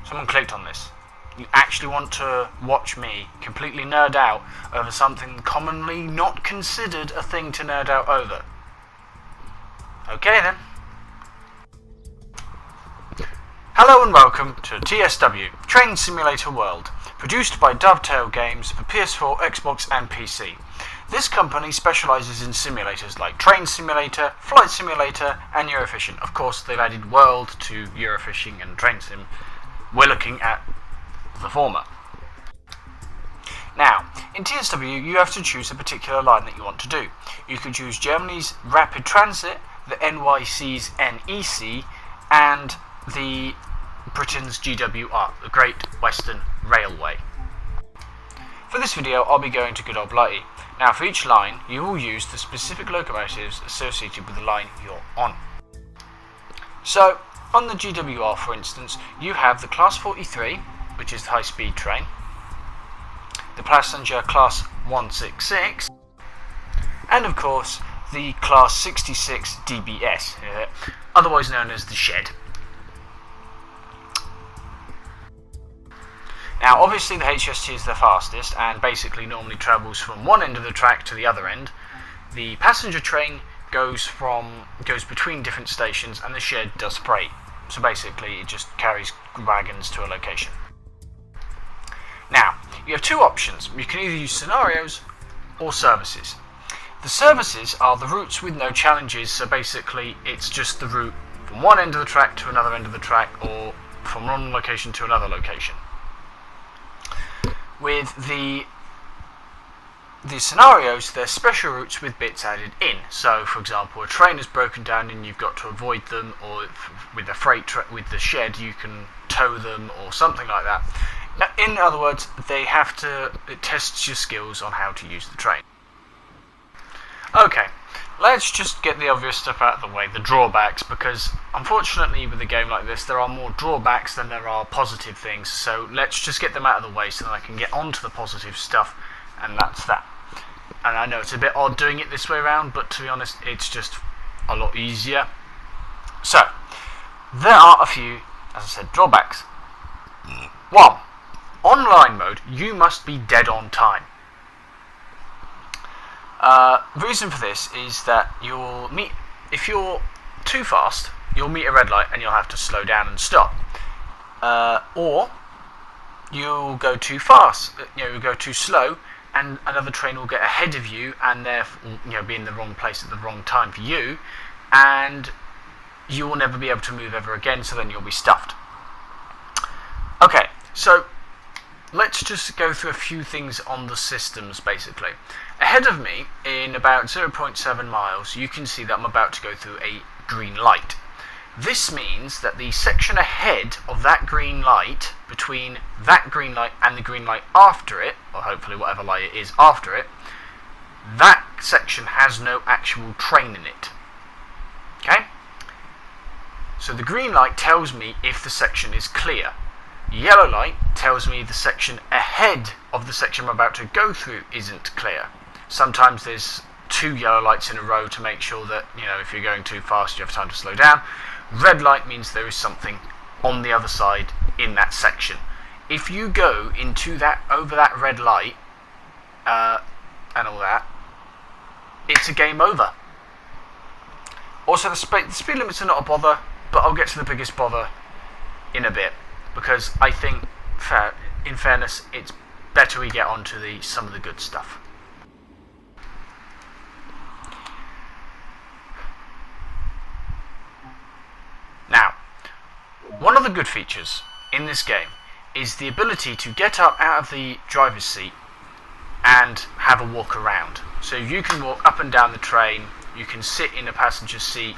Someone clicked on this. You actually want to watch me completely nerd out over something commonly not considered a thing to nerd out over. Okay then. Hello and welcome to TSW, Train Simulator World, produced by Dovetail Games for PS4, Xbox and PC. This company specialises in simulators like Train Simulator, Flight Simulator and Eurofishing. Of course, they've added World to Eurofishing and Train Sim. We're looking at the former. Now, in TSW you have to choose a particular line that you want to do. You could choose Germany's Rapid Transit, the NYC's NEC, and the Britain's GWR, the Great Western Railway. For this video I'll be going to good old Blighty. Now for each line you will use the specific locomotives associated with the line you're on. So on the GWR, for instance, you have the Class 43, which is the high-speed train, the passenger Class 166, and of course the Class 66 DBS, otherwise known as the Shed. Now obviously the HST is the fastest and basically normally travels from one end of the track to the other end. The passenger train goes between different stations and the Shed does freight. So basically it just carries wagons to a location. Now, you have two options. You can either use scenarios or services. The services are the routes with no challenges, so basically it's just the route from one end of the track to another end of the track, or from one location to another location. With the scenarios, they're special routes with bits added in. So, for example, a train is broken down and you've got to avoid them, or with a with the Shed, you can tow them, or something like that. In other words, it tests your skills on how to use the train. Okay, let's just get the obvious stuff out of the way, the drawbacks, because unfortunately with a game like this there are more drawbacks than there are positive things, so let's just get them out of the way so that I can get on to the positive stuff, and that's that. And I know it's a bit odd doing it this way around, but to be honest it's just a lot easier. So, there are a few, as I said, drawbacks. 1. Online mode, you must be dead on time. Reason for this is that if you're too fast, you'll meet a red light and you'll have to slow down and stop. Or you'll go too fast, you'll go too slow, and another train will get ahead of you and therefore be in the wrong place at the wrong time for you, and you will never be able to move ever again, so then you'll be stuffed. Okay, so let's just go through a few things on the systems basically. Ahead of me, in about 0.7 miles, you can see that I'm about to go through a green light. This means that the section ahead of that green light, between that green light and the green light after it, or hopefully whatever light it is after it, that section has no actual train in it. Okay? So the green light tells me if the section is clear. Yellow light tells me the section ahead of the section I'm about to go through isn't clear. Sometimes there's 2 yellow lights in a row to make sure that, if you're going too fast you have time to slow down. Red light means there is something on the other side in that section. If you go over that red light and all that, it's a game over. Also, the speed limits are not a bother, but I'll get to the biggest bother in a bit, because I think, in fairness, it's better we get on to some of the good stuff. Now, one of the good features in this game is the ability to get up out of the driver's seat and have a walk around. So you can walk up and down the train, you can sit in a passenger seat,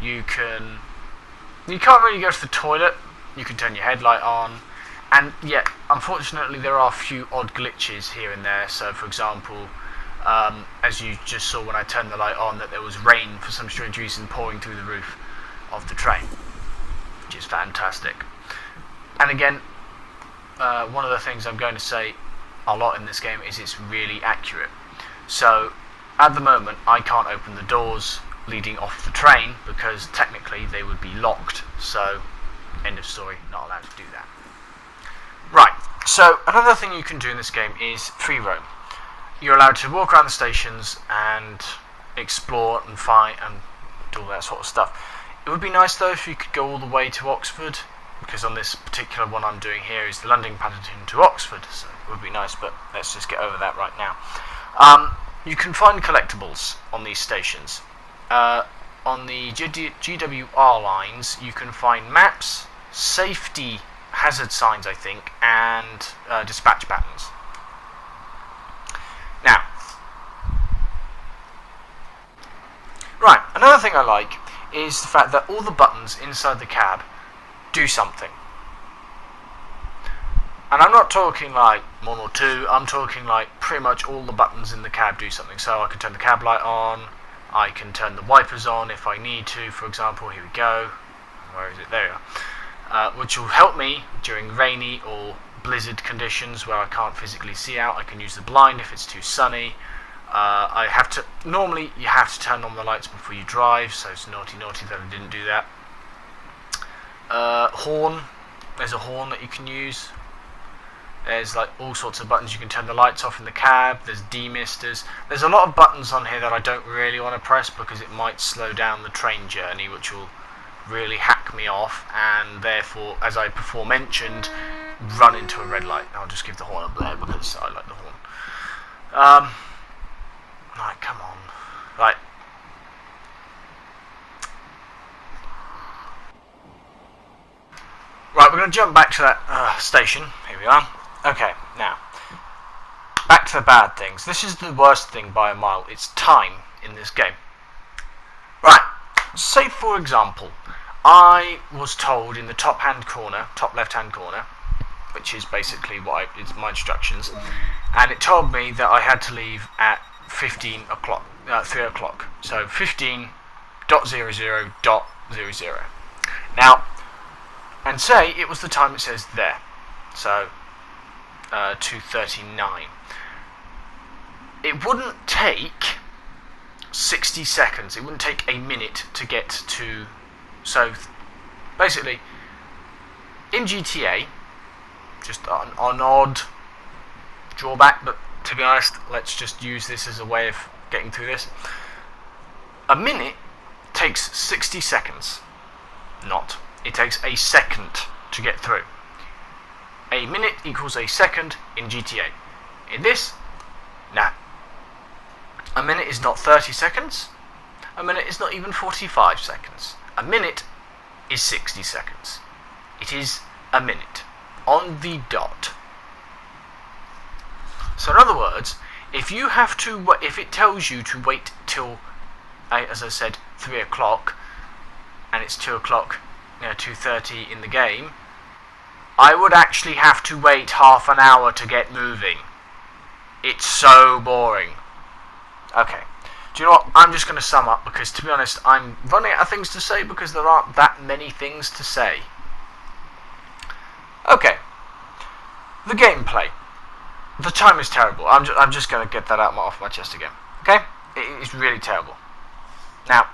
you can't really go to the toilet, you can turn your headlight on, and yet unfortunately there are a few odd glitches here and there. So for example, as you just saw when I turned the light on, that there was rain for some strange reason pouring through the roof of the train, which is fantastic. And again, one of the things I'm going to say a lot in this game is it's really accurate. So at the moment I can't open the doors leading off the train because technically they would be locked, so end of story, not allowed to do that. So another thing you can do in this game is free roam. You're allowed to walk around the stations and explore and fight and do all that sort of stuff. It would be nice though if you could go all the way to Oxford, because on this particular one I'm doing here is the London Paddington to Oxford, so it would be nice, but let's just get over that right now. You can find collectibles on these stations. On the GWR lines you can find maps, safety hazard signs I think, and dispatch patterns. Now, right, another thing I like is the fact that all the buttons inside the cab do something. And I'm not talking like one or two, I'm talking like pretty much all the buttons in the cab do something. So I can turn the cab light on, I can turn the wipers on if I need to, for example. Here we go. Where is it? There you are. Which will help me during rainy or blizzard conditions where I can't physically see out. I can use the blind if it's too sunny. Normally you have to turn on the lights before you drive, so it's naughty that I didn't do that. Horn, there's a horn that you can use. There's like all sorts of buttons. You can turn the lights off in the cab. There's demisters. There's a lot of buttons on here that I don't really want to press because it might slow down the train journey, which will really hack me off, and therefore, as I before mentioned, run into a red light. I'll just give the horn a blare because I like the horn. Right, come on. Right. Right, we're going to jump back to that station. Here we are. Okay, now, back to the bad things. This is the worst thing by a mile. It's time in this game. Right, say for example, I was told in the top left hand corner, which is basically it's my instructions, and it told me that I had to leave at 3 o'clock. So 15.00.00. Now, and say it was the time it says there, so 2:39. It wouldn't take 60 seconds. It wouldn't take a minute to get to. So basically, in GTA, just an odd drawback, but to be honest, let's just use this as a way of getting through this. A minute takes 60 seconds. Not. It takes a second to get through. A minute equals a second in GTA. In this, nah. A minute is not 30 seconds. A minute is not even 45 seconds. A minute is 60 seconds. It is a minute. On the dot. So in other words, if it tells you to wait till, as I said, 3 o'clock, and it's 2 o'clock, 2:30 in the game, I would actually have to wait half an hour to get moving. It's so boring. Okay, do you know what? I'm just going to sum up because, to be honest, I'm running out of things to say because there aren't that many things to say. Okay, the gameplay. The time is terrible. I'm just going to get that off my chest again. Okay, it is really terrible. Now,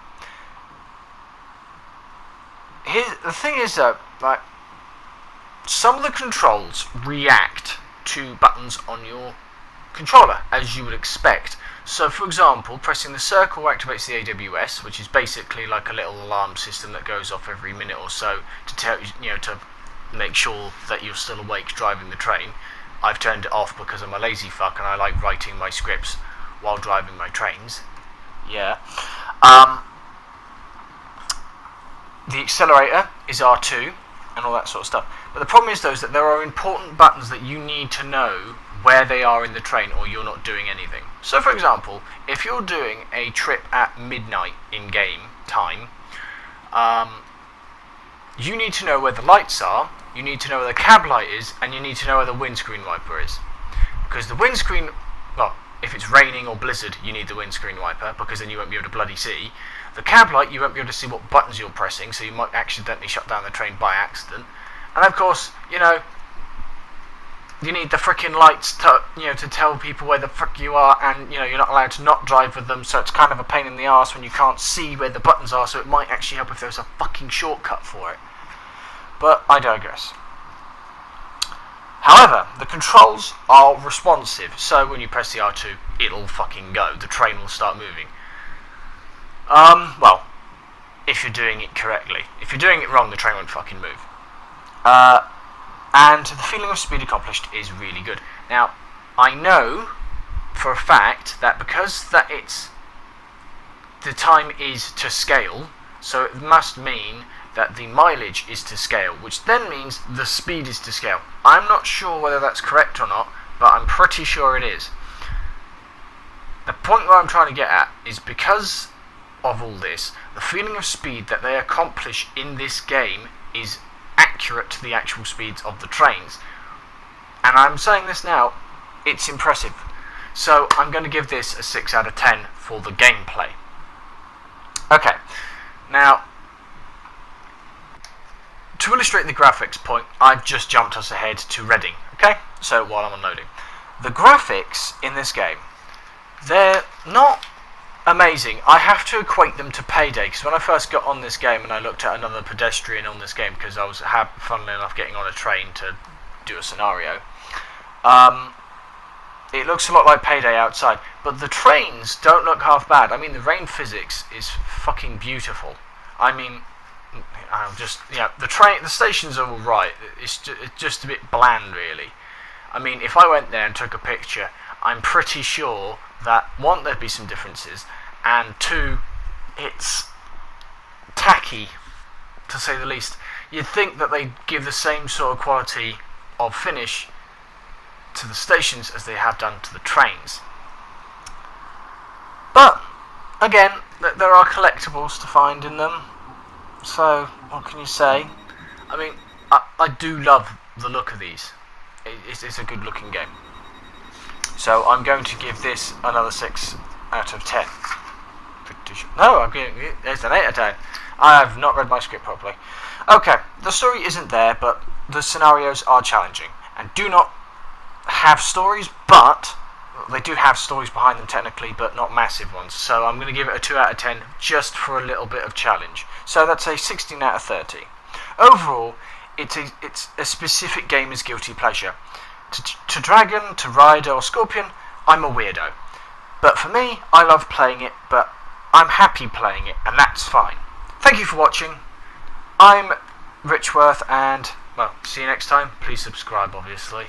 the thing is that, like, some of the controls react to buttons on your controller, as you would expect. So, for example, pressing the circle activates the AWS, which is basically like a little alarm system that goes off every minute or so to tell you, to make sure that you're still awake driving the train. I've turned it off because I'm a lazy fuck and I like writing my scripts while driving my trains. Yeah. The accelerator is R2 and all that sort of stuff. But the problem is, though, is that there are important buttons that you need to know where they are in the train or you're not doing anything. So, for example, if you're doing a trip at midnight in game time, you need to know where the lights are, you need to know where the cab light is, and you need to know where the windscreen wiper is. Because the windscreen, well, if it's raining or blizzard, you need the windscreen wiper, because then you won't be able to bloody see. The cab light, you won't be able to see what buttons you're pressing, so you might accidentally shut down the train by accident. And of course, you need the frickin' lights to tell people where the frick you are, and you're not allowed to not drive with them, so it's kind of a pain in the arse when you can't see where the buttons are, so it might actually help if there's a fucking shortcut for it. But I digress. However, the controls are responsive, so when you press the R2, it'll fucking go. The train will start moving. Well, if you're doing it correctly. If you're doing it wrong, the train won't fucking move. And the feeling of speed accomplished is really good. Now, I know for a fact that because that the time is to scale, so it must mean that the mileage is to scale, which then means the speed is to scale. I'm not sure whether that's correct or not, but I'm pretty sure it is. The point where I'm trying to get at is because of all this, the feeling of speed that they accomplish in this game is accurate to the actual speeds of the trains. And I'm saying this now, it's impressive. So I'm going to give this a 6 out of 10 for the gameplay. Okay, now, to illustrate the graphics point, I've just jumped us ahead to Reading, okay? So while I'm unloading. The graphics in this game, they're not amazing. I have to equate them to Payday, because when I first got on this game and I looked at another pedestrian on this game, because I was, funnily enough, getting on a train to do a scenario, it looks a lot like Payday outside, but the trains don't look half bad. I mean, the rain physics is fucking beautiful. I mean, the stations are alright. It's just a bit bland, really. I mean, if I went there and took a picture, I'm pretty sure that, one, there'd be some differences, and two, it's tacky, to say the least. You'd think that they'd give the same sort of quality of finish to the stations as they have done to the trains. But, again, there are collectibles to find in them, so what can you say? I mean, I do love the look of these. It's a good looking game. So I'm going to give this another 6 out of 10. No, I'm giving it, there's an 8 out of 10. I have not read my script properly. Okay, the story isn't there, but the scenarios are challenging and do not have stories, but they do have stories behind them technically, but not massive ones. So I'm going to give it a 2 out of 10 just for a little bit of challenge. So that's a 16 out of 30. Overall, it's a specific gamer's guilty pleasure. To Dragon, to Rider or Scorpion, I'm a weirdo. But for me, I love playing it, but I'm happy playing it, and that's fine. Thank you for watching. I'm Richworth, and, well, see you next time. Please subscribe, obviously.